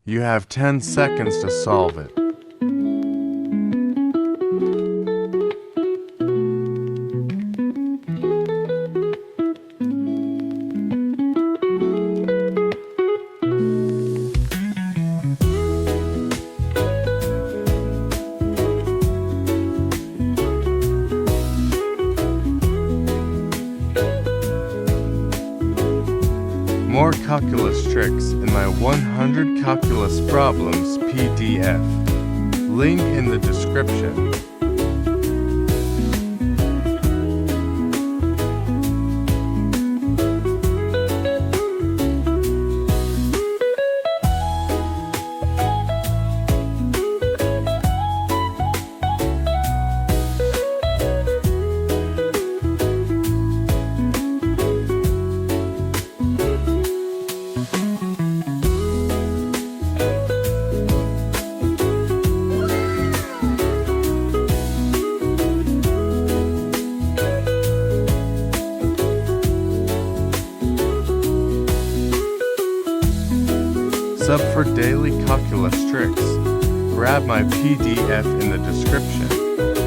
You have 10 seconds to solve it. More calculus tricks in my 100 calculus problems PDF. Link in the description. Sub for daily calculus tricks. Grab my PDF in the description.